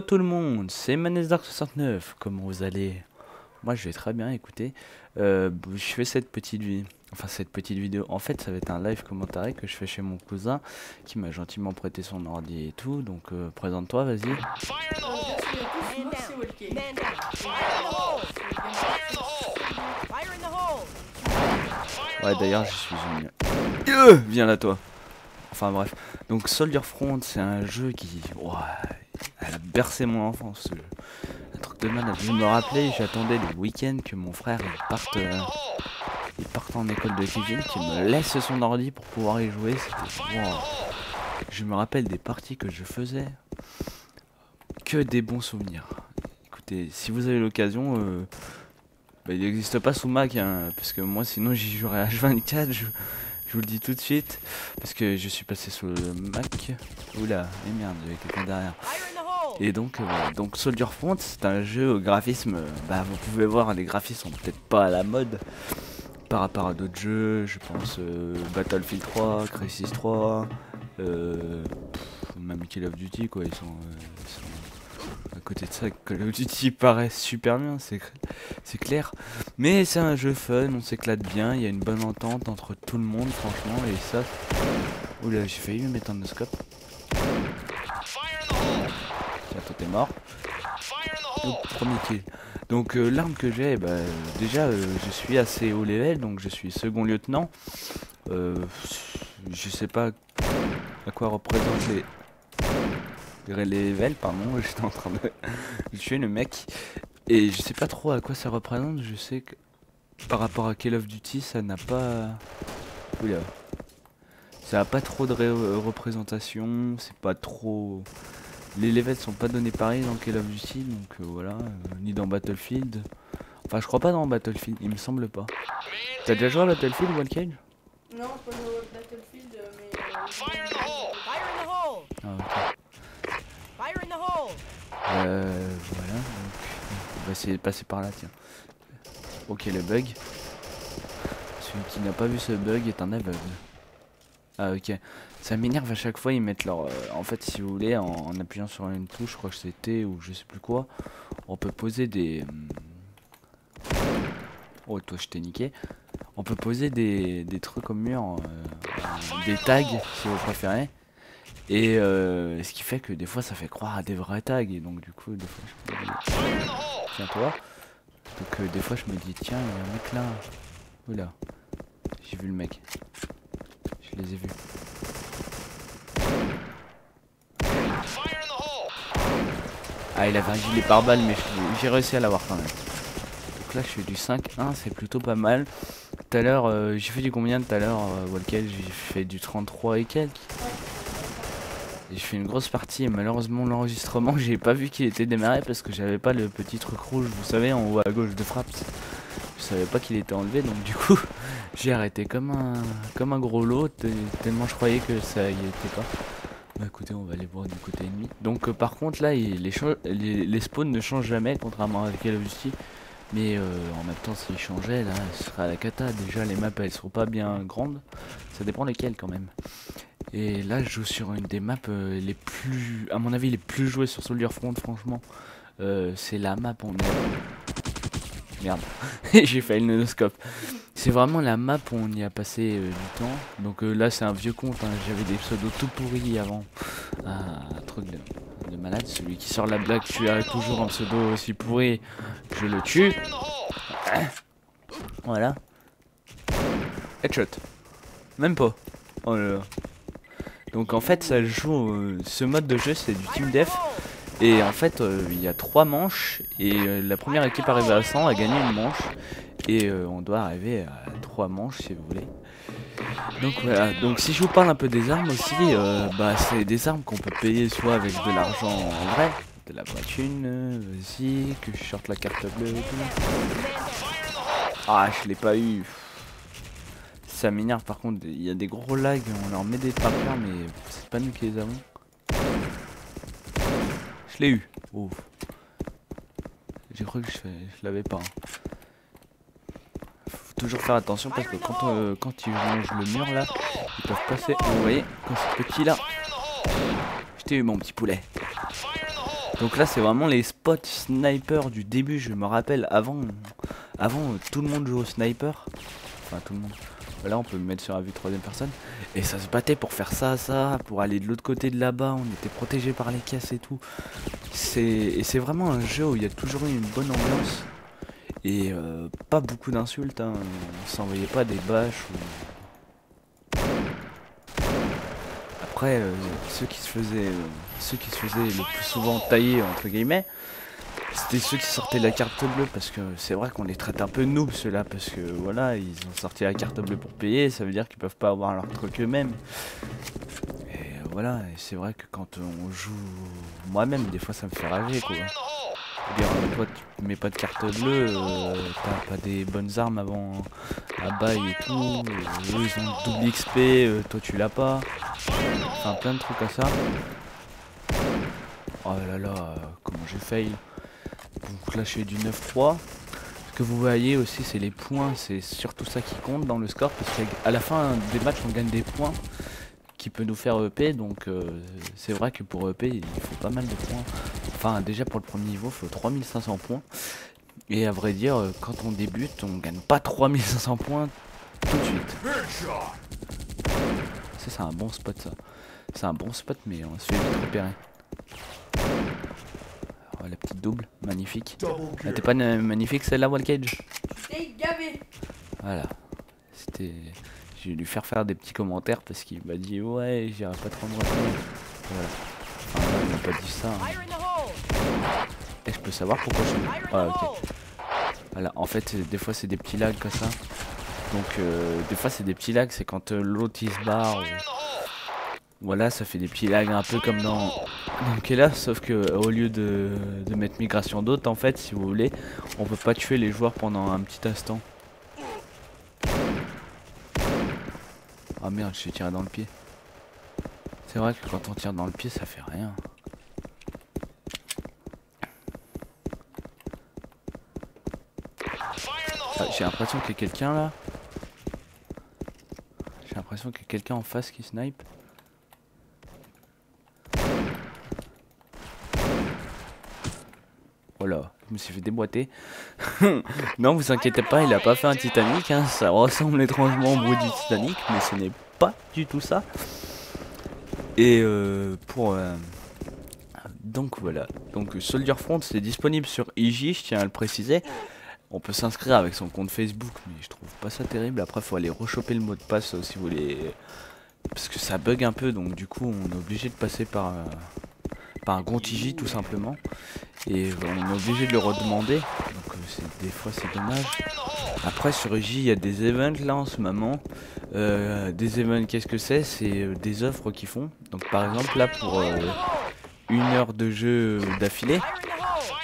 Hello tout le monde, c'est Manesdark69, comment vous allez? Moi je vais très bien, écoutez. Je fais cette petite vidéo, en fait ça va être un live commentaire que je fais chez mon cousin qui m'a gentiment prêté son ordi et tout, donc présente-toi, vas-y. Ouais, d'ailleurs je suis une... viens là toi. Enfin bref, donc Soldier Front c'est un jeu qui... Ouah, elle a bercé mon enfance, ce jeu. Un truc de malade. Je me rappelais, j'attendais le week-end que mon frère il parte en école de cuisine, qu'il me laisse son ordi pour pouvoir y jouer. C'était... Wow. Je me rappelle des parties que je faisais. Que des bons souvenirs. Écoutez, si vous avez l'occasion, bah, il n'existe pas sous Mac, hein, parce que moi sinon j'y jouerais H24, je vous le dis tout de suite, parce que je suis passé sur le Mac. Oula, et merde, il y avait quelqu'un derrière. Et donc, donc Soldier Front, c'est un jeu au graphisme, bah vous pouvez voir, les graphismes sont peut-être pas à la mode par rapport à d'autres jeux, je pense Battlefield 3, Crysis 3, même Call of Duty quoi, ils sont à côté de ça, Call of Duty paraît super bien, c'est clair. Mais c'est un jeu fun, on s'éclate bien, il y a une bonne entente entre tout le monde franchement, et ça... Oula, j'ai failli me mettre un no-scope. Tiens, toi t'es mort. Premier kill. Donc l'arme que j'ai, bah, déjà je suis assez haut level, donc je suis second lieutenant. Je sais pas à quoi représente les levels, pardon, j'étais en train de tuer le mec. Et je sais pas trop à quoi ça représente, je sais que par rapport à Call of Duty ça n'a pas... Oula. Ça a pas trop de représentation, c'est pas trop... Les levels sont pas donnés pareil dans Call of Duty, donc voilà, ni dans Battlefield. Enfin, je crois pas dans Battlefield, il me semble pas. T'as déjà joué à Battlefield, Wildcage? Non, pas joué à Battlefield, mais... Ah, ok. Voilà, donc on va essayer de passer par là, tiens. Ok, le bug. Celui qui n'a pas vu ce bug est un aveugle. Ah, ok. Ça m'énerve à chaque fois, ils mettent leur... en fait, si vous voulez, en appuyant sur une touche, je crois que c'était, ou je sais plus quoi, on peut poser des... Oh, toi, je t'ai niqué. On peut poser des trucs au mur, des tags, si vous préférez. Et ce qui fait que des fois, ça fait croire à des vrais tags. Et donc, du coup, des fois, je me dis... Tiens, toi. Donc, des fois, je me dis, tiens, il y a un mec là. Oula. J'ai vu le mec. Je les ai vus. Ah, il avait un gilet pare-balles, mais j'ai réussi à l'avoir quand même. Donc là, je fais du 5-1, c'est plutôt pas mal. Tout à l'heure, j'ai fait du combien tout à l'heure, Walker? J'ai fait du 33 et quelques. J'ai fait une grosse partie et malheureusement, l'enregistrement, j'ai pas vu qu'il était démarré parce que j'avais pas le petit truc rouge, vous savez, en haut à gauche de frappe. Je savais pas qu'il était enlevé, donc du coup, j'ai arrêté comme un gros lot, tellement je croyais que ça y était pas. Bah écoutez, on va aller voir du côté ennemi. Donc par contre là, les spawns ne changent jamais, contrairement à Call of Duty. Mais en même temps, s'ils changeaient, là, ce serait à la cata. Déjà, les maps, elles seront pas bien grandes. Ça dépend lesquelles quand même. Et là, je joue sur une des maps les plus... À mon avis, les plus jouées sur Soldier Front, franchement. C'est la map, on est... Merde, j'ai failli le no-scope. C'est vraiment la map où on y a passé du temps. Donc là c'est un vieux compte, hein. J'avais des pseudos tout pourris avant. Un truc de malade. Celui qui sort la blague, tu arrêtes toujours un pseudo aussi pourri, je le tue. Voilà. Headshot. Même pas. Oh là là. Donc en fait ça joue... ce mode de jeu c'est du team def. Et en fait il y a 3 manches. Et la première équipe arrivée à 100 a gagné une manche. Et on doit arriver à 3 manches si vous voulez. Donc voilà, donc si je vous parle un peu des armes aussi, bah c'est des armes qu'on peut payer soit avec de l'argent en vrai, de la vraie thune, vas-y, que je sorte la carte bleue et tout. Ah, je l'ai pas eu. Ça m'énerve par contre, il y a des gros lags, on leur met des trappeurs mais c'est pas nous qui les avons. Je l'ai eu. Ouf. J'ai cru que je l'avais pas. Faut toujours faire attention parce que quand ils longent le mur là, ils peuvent passer. Vous voyez, quand c'est petit là, je t'ai eu mon petit poulet. Donc là c'est vraiment les spots sniper du début. Je me rappelle avant tout le monde jouait au sniper. Enfin tout le monde. Là on peut le mettre sur la vue troisième personne. Et ça se battait pour faire ça, pour aller de l'autre côté de là-bas. On était protégé par les caisses et tout. C'est vraiment un jeu où il y a toujours eu une bonne ambiance. Et pas beaucoup d'insultes, hein. On s'envoyait pas des bâches ou... Après ceux qui se faisaient le plus souvent tailler entre guillemets, c'était ceux qui sortaient la carte bleue, parce que c'est vrai qu'on les traite un peu noobs ceux-là, parce que voilà, ils ont sorti la carte bleue pour payer, ça veut dire qu'ils peuvent pas avoir leur truc eux-mêmes. Et voilà, et c'est vrai que quand on joue, moi-même des fois ça me fait rager quoi. Dire, toi tu mets pas de carte bleue, t'as pas des bonnes armes avant à bail et tout, eux ils ont double XP, toi tu l'as pas, enfin plein de trucs comme ça. Oh là là, comment j'ai fail. Donc là je fais du 9-3. Ce que vous voyez aussi c'est les points, c'est surtout ça qui compte dans le score, parce qu'à la fin des matchs on gagne des points qui peut nous faire EP, donc c'est vrai que pour EP il faut pas mal de points. Enfin déjà pour le premier niveau il faut 3500 points, et à vrai dire quand on débute on gagne pas 3500 points tout de suite. Ça c'est un bon spot ça. C'est un bon spot mais on se fait vite repérer. Oh, la petite double, magnifique. Elle était pas magnifique celle-là Wallcage? T'es gavé. Voilà. C'était... J'ai dû faire des petits commentaires parce qu'il m'a dit ouais j'irai pas trop me retenir. Voilà. Enfin là, il m'a pas dit ça. Hein. Et je peux savoir pourquoi je suis... Ah ok. Voilà, en fait des fois c'est des petits lags comme ça. Donc des fois c'est des petits lags, c'est quand l'autre il se barre. Ou... Voilà, ça fait des petits lags un peu comme dans Kela, sauf que au lieu de mettre migration d'hôte, en fait, si vous voulez, on peut pas tuer les joueurs pendant un petit instant. Ah merde, je suis tiré dans le pied. C'est vrai que quand on tire dans le pied, ça fait rien. Ah, j'ai l'impression qu'il y a quelqu'un là. J'ai l'impression qu'il y a quelqu'un en face qui snipe. Voilà, je me suis fait déboîter. Non, vous inquiétez pas, il a pas fait un Titanic, hein. Ça ressemble étrangement au bruit du Titanic, mais ce n'est pas du tout ça. Et donc voilà. Donc Soldier Front, c'est disponible sur IJ, je tiens à le préciser. On peut s'inscrire avec son compte Facebook, mais je trouve pas ça terrible. Après, faut aller rechoper le mot de passe si vous voulez, parce que ça bug un peu. Donc du coup, on est obligé de passer par un compte IJ tout simplement. Et on est obligé de le redemander, donc des fois c'est dommage. Après sur IJ il y a des events là en ce moment. Des events, qu'est-ce que c'est? C'est des offres qu'ils font. Donc par exemple là pour 1 heure de jeu d'affilée,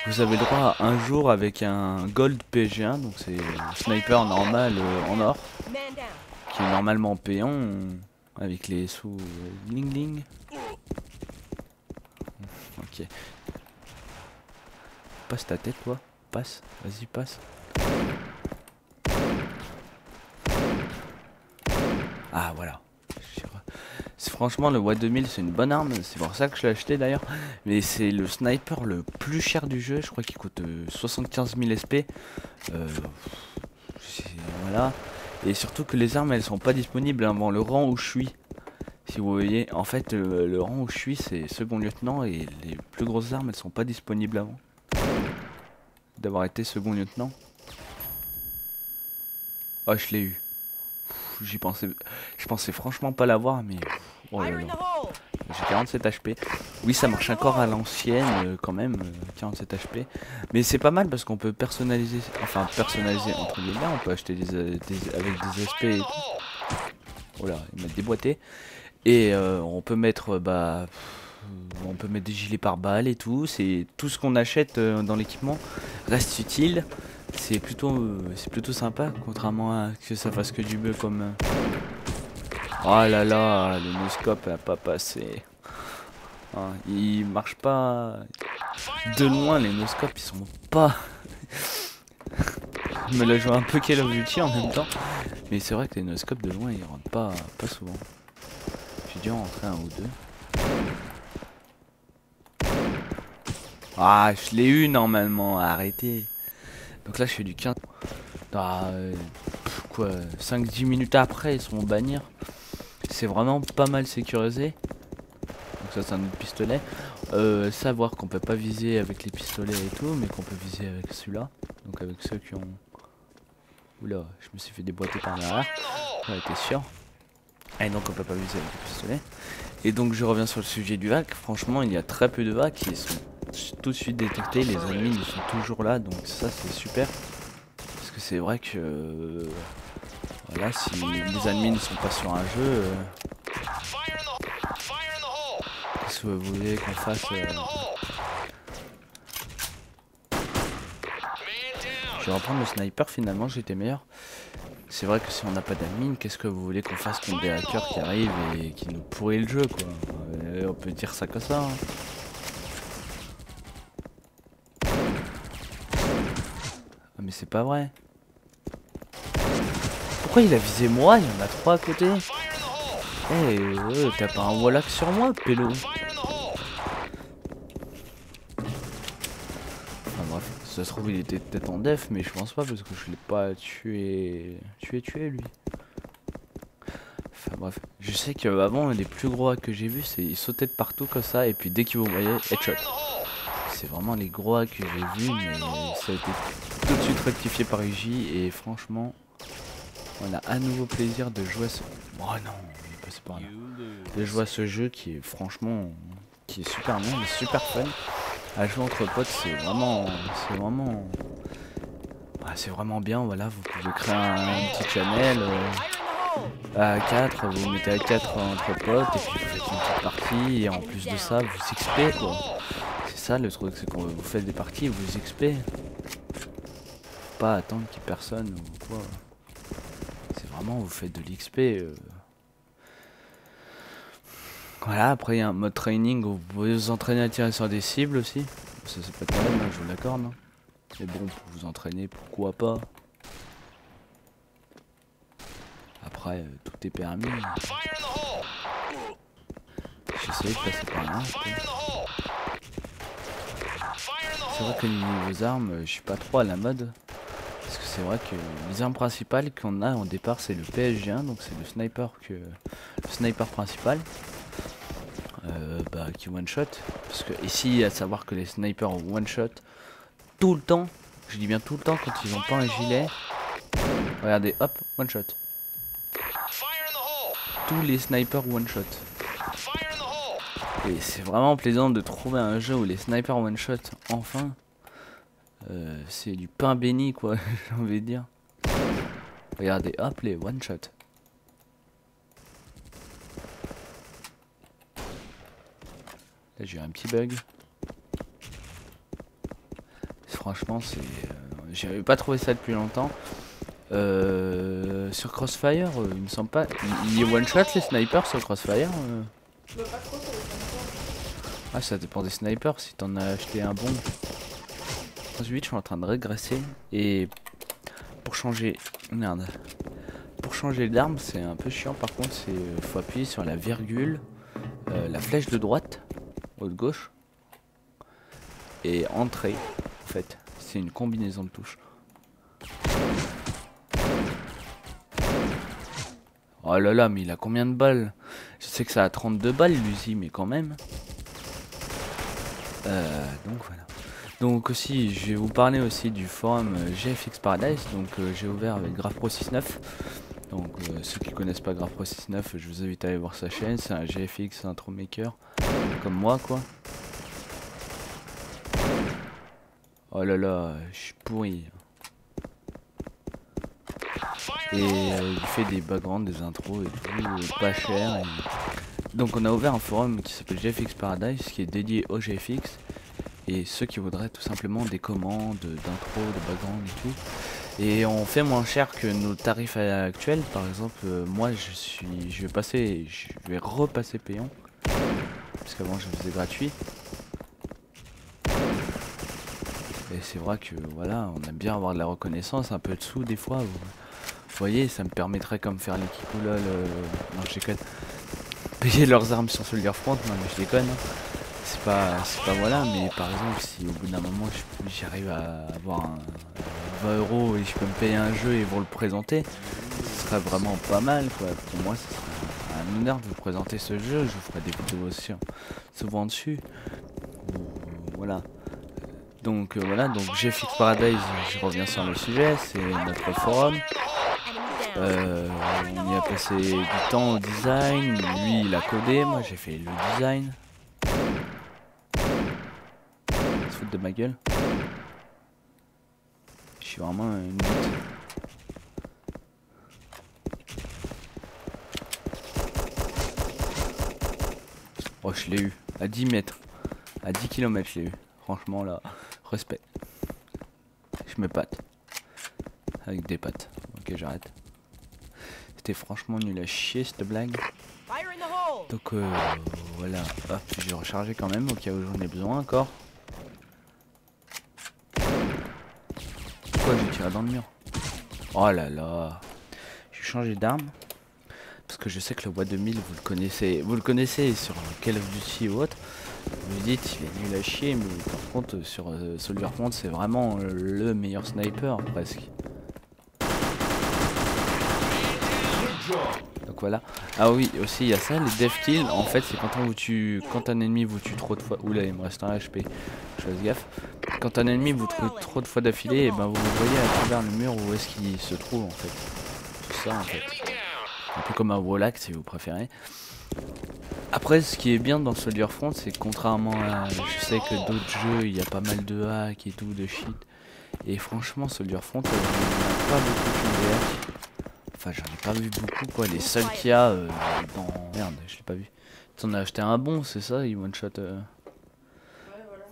vous avez le droit à un jour avec un gold PG1, donc c'est sniper normal en or, qui est normalement payant avec les sous bling bling. Ok. Passe ta tête toi, passe, vas-y passe. Ah voilà. Franchement le WAT 2000 c'est une bonne arme, c'est pour ça que je l'ai acheté d'ailleurs. Mais c'est le sniper le plus cher du jeu, je crois qu'il coûte 75 000 SP. Voilà. Et surtout que les armes elles sont pas disponibles avant le rang où je suis. Si vous voyez, en fait le rang où je suis c'est second lieutenant, et les plus grosses armes elles sont pas disponibles avant d'avoir été second lieutenant. Oh je l'ai eu. J'y pensais, je pensais franchement pas l'avoir, mais oh là là. J'ai 47 HP. Oui ça marche encore à l'ancienne quand même, 47 HP. Mais c'est pas mal parce qu'on peut personnaliser, enfin personnaliser entre guillemets, on peut acheter avec des SP et tout. Oh là, il m'a déboîté. Et on peut mettre on peut mettre des gilets pare-balles et tout. C'est tout ce qu'on achète dans l'équipement reste utile. C'est plutôt sympa, contrairement à que ça fasse que du bug comme... Oh là là, le no-scope a pas passé. Hein, il marche pas... De loin, les no-scopes, ils sont pas... Je me la joue un peu Call of Duty en même temps. Mais c'est vrai que les no-scopes de loin, ils rentrent pas souvent. J'ai dû en rentrer un ou deux. Ah, je l'ai eu normalement, arrêtez. Donc là, je fais du 15. Ah, quoi, 5-10 minutes après, ils se vont bannir. C'est vraiment pas mal sécurisé. Donc ça, c'est un autre pistolet. Savoir qu'on peut pas viser avec les pistolets et tout, mais qu'on peut viser avec celui-là. Donc avec ceux qui ont... Oula, je me suis fait déboîter par derrière. Ouais, t'es sûr. Et donc on peut pas viser avec les pistolets. Et donc je reviens sur le sujet du hack. Franchement, il y a très peu de hacks qui sont tout de suite détectés. Les ennemis ils sont toujours là, donc ça c'est super. Parce que c'est vrai que... voilà, si les ennemis ne sont pas sur un jeu... qu'est-ce que vous voulez qu'on fasse Je vais reprendre le sniper, finalement j'étais meilleur. C'est vrai que si on n'a pas d'admin, qu'est-ce que vous voulez qu'on fasse contre des hackers qui arrivent et qui nous pourrissent le jeu quoi. On peut dire ça que ça. Hein. Ah mais c'est pas vrai. Pourquoi il a visé moi? Il y en a 3 à côté. Eh t'as pas un wallach sur moi, pélo? Ça se trouve il était peut-être en def mais je pense pas parce que je l'ai pas tué lui. Enfin bref, je sais qu'avant un des plus gros hacks que j'ai vu c'est il sautait de partout comme ça et puis dès qu'il vous voyait headshot. C'est vraiment les gros hacks que j'ai vu mais ça a été tout de suite rectifié par IJ et franchement on a à nouveau plaisir de jouer à ce... Oh non, il est passé par là. De jouer à ce jeu qui est franchement qui est super bien, super fun. À jouer entre potes c'est vraiment c'est vraiment bien. Voilà, vous pouvez créer un petit channel à 4, vous mettez à 4 entre potes et puis vous faites une petite partie et en plus de ça vous XP quoi. C'est ça le truc, c'est quand vous faites des parties vous XP. Faut pas attendre qu'il y ait personne ou quoi. C'est vraiment vous faites de l'XP. Voilà, après il y a un mode training où vous pouvez vous entraîner à tirer sur des cibles aussi. Ça c'est pas terrible, hein, je vous l'accorde. Hein. Mais bon, pour vous entraîner, pourquoi pas. Après, tout est permis. J'essaie de passer par là. C'est vrai que niveau armes, je suis pas trop à la mode. Parce que c'est vrai que les armes principales qu'on a au départ c'est le PSG1, donc c'est le sniper principal. Qui one shot parce que ici à savoir que les snipers one shot tout le temps, je dis bien tout le temps quand ils ont pas un gilet. Regardez, hop, one shot. Tous les snipers one shot. Et c'est vraiment plaisant de trouver un jeu où les snipers one shot enfin. C'est du pain béni quoi, j'ai envie de dire. Regardez, hop, les one shot. Là j'ai eu un petit bug. Franchement c'est... j'avais pas trouvé ça depuis longtemps. Sur Crossfire, il me semble pas... Il y a one shot les snipers sur Crossfire Je vois pas trop sur les snipers. Ah ça dépend des snipers si t'en as acheté un bon. Ensuite je suis en train de régresser. Et pour changer... Merde. Pour changer d'arme c'est un peu chiant par contre. C'est faut appuyer sur la virgule. La flèche de droite. Haut de gauche et entrée en fait c'est une combinaison de touches. Oh là là mais il a combien de balles? Je sais que ça a 32 balles l'Uzi mais quand même. Donc voilà. Donc aussi je vais vous parler aussi du forum GFX Paradise. Donc j'ai ouvert avec GraphPro 69. Donc ceux qui connaissent pas GraphPro 69 je vous invite à aller voir sa chaîne. C'est un GFX intro maker comme moi quoi. Oh là là, je suis pourri. Et il fait des backgrounds, des intros et tout, pas cher. Et... donc on a ouvert un forum qui s'appelle GFX Paradise, qui est dédié au GFX. Et ceux qui voudraient tout simplement des commandes, d'intro, de background et tout. Et on fait moins cher que nos tarifs actuels. Par exemple, moi je vais repasser payant. Parce qu'avant je faisais gratuit. Et c'est vrai que voilà, on aime bien avoir de la reconnaissance, un peu de sous des fois. Vous voyez, ça me permettrait comme faire les kikoulol, non je déconne, payer leurs armes sur Soldier Front, non mais je déconne. Hein. c'est pas voilà, mais par exemple si au bout d'un moment j'arrive à avoir 20 € et je peux me payer un jeu et vous le présenter, ce serait vraiment pas mal quoi. Pour moi ce serait un honneur de vous présenter ce jeu, je vous ferai des vidéos aussi souvent dessus. Voilà. Donc voilà, donc GFX Paradise, je reviens sur le sujet, c'est notre forum. On y a passé du temps au design, lui il a codé, moi j'ai fait le design. Il se fout de ma gueule. Je suis vraiment une bite. Oh je l'ai eu, à 10 mètres, à 10 km je l'ai eu. Franchement là, respect. Je me pâte. Avec des pattes. Ok j'arrête. C'était franchement nul à chier cette blague. Donc voilà, hop, j'ai rechargé quand même au cas où j'en ai besoin encore. Pourquoi j'ai tiré dans le mur? Oh là là. J'ai changé d'arme. Parce que je sais que le Watt 2000 vous le connaissez sur Call of Duty ou autre. Vous dites il est nul à chier, mais par contre sur Soldier Front c'est vraiment le meilleur sniper presque. Donc voilà. Ah oui, aussi il y a ça, les dev kills. En fait, c'est quand un ennemi vous tue trop de fois. Oula, il me reste un HP. Je fasse gaffe. Quand un ennemi vous tue trop de fois d'affilée, et ben vous voyez à travers le mur où est-ce qu'il se trouve en fait. C'est ça en fait. Un peu comme un Wallach si vous préférez. Après, ce qui est bien dans Soldier Front, c'est que contrairement à, je sais que d'autres jeux, il y a pas mal de hacks et tout, de shit. Et franchement, Soldier Front, il n'y en a pas beaucoup qui ont des hacks. Enfin, j'en ai pas vu beaucoup quoi. Les seuls qu'il y a dans. Merde, je l'ai pas vu. T'en as acheté un bon, c'est ça, il one shot. Ouais, voilà.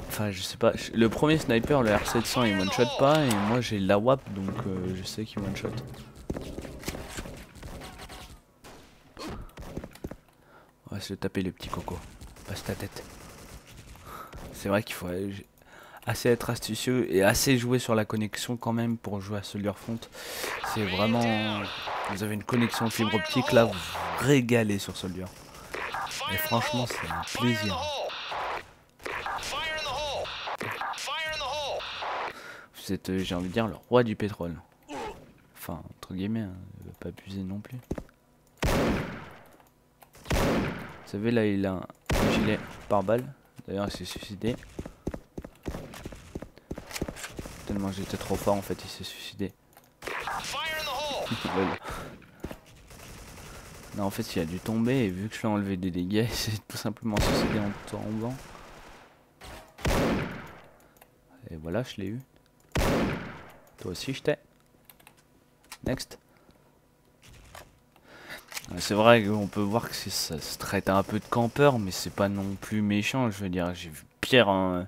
Enfin, je sais pas. Le premier sniper, le R700, il one shot pas. Et moi, j'ai la WAP, donc je sais qu'il one shot. On va se taper le petit coco. Passe ta tête. C'est vrai qu'il faut assez être astucieux et assez jouer sur la connexion quand même pour jouer à Soldier Front. C'est vraiment... Vous avez une connexion fibre optique là, vous vous régalez sur Soldier. Et franchement c'est un plaisir. Vous êtes, j'ai envie de dire, le roi du pétrole. Enfin, entre guillemets, hein, ne va pas abuser non plus. Vous savez là il a un gilet par balle. D'ailleurs il s'est suicidé. Tellement j'étais trop fort en fait il s'est suicidé. Non en fait il a dû tomber et vu que je lui ai enlevé des dégâts il s'est tout simplement suicidé en tombant. Et voilà je l'ai eu. Toi aussi je t'ai. Next. C'est vrai qu'on peut voir que ça se traite un peu de campeur mais c'est pas non plus méchant, je veux dire j'ai vu pire hein,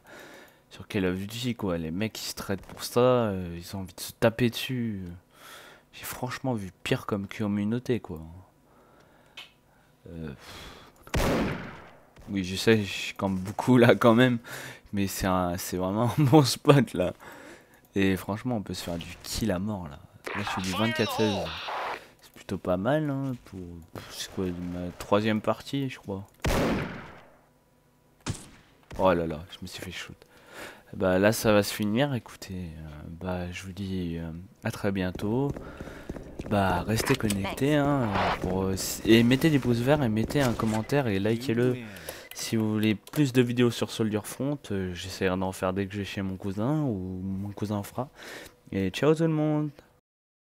sur Call of Duty quoi, les mecs qui se traitent pour ça, ils ont envie de se taper dessus. J'ai franchement vu pire comme communauté quoi. Oui je sais, je campe beaucoup là quand même, mais c'est vraiment un bon spot là. Et franchement on peut se faire du kill à mort là. Là je suis du 24-16. C'est plutôt pas mal hein, pour c'est quoi, ma troisième partie je crois. Oh là là, je me suis fait shoot. Bah là ça va se finir, écoutez, bah je vous dis à très bientôt. Bah restez connectés hein, et mettez des pouces verts et mettez un commentaire et likez-le. Si vous voulez plus de vidéos sur Soldier Front, j'essaierai d'en faire dès que j'ai chez mon cousin ou mon cousin en fera. Et ciao tout le monde!